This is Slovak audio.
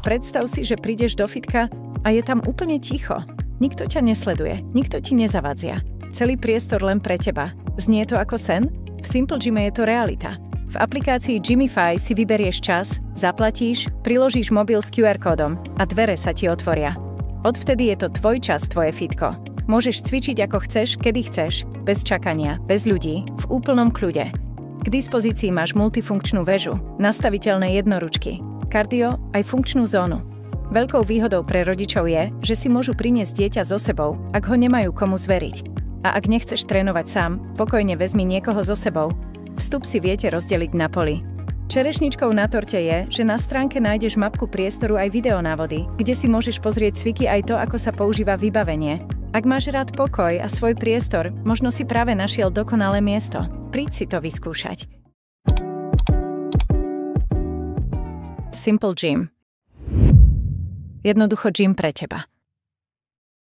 Predstav si, že prídeš do fitka a je tam úplne ticho. Nikto ťa nesleduje, nikto ti nezavadzia. Celý priestor len pre teba. Znie to ako sen? V Simple Gyme je to realita. V aplikácii Gymify si vyberieš čas, zaplatíš, priložíš mobil s QR kódom a dvere sa ti otvoria. Odvtedy je to tvoj čas, tvoje fitko. Môžeš cvičiť ako chceš, kedy chceš, bez čakania, bez ľudí, v úplnom kľude. K dispozícii máš multifunkčnú väžu, nastaviteľné jednoručky, kardio aj funkčnú zónu. Veľkou výhodou pre rodičov je, že si môžu priniesť dieťa so sebou, ak ho nemajú komu zveriť. A ak nechceš trénovať sám, pokojne vezmi niekoho so sebou. Vstup si viete rozdeliť na poli. Čerešničkou na torte je, že na stránke nájdeš mapku priestoru aj videonávody, kde si môžeš pozrieť cviky aj to, ako sa používa vybavenie. Ak máš rád pokoj a svoj priestor, možno si práve našiel dokonalé miesto. Príď si to vyskúšať. Simple Gym. Jednoducho gym pre teba.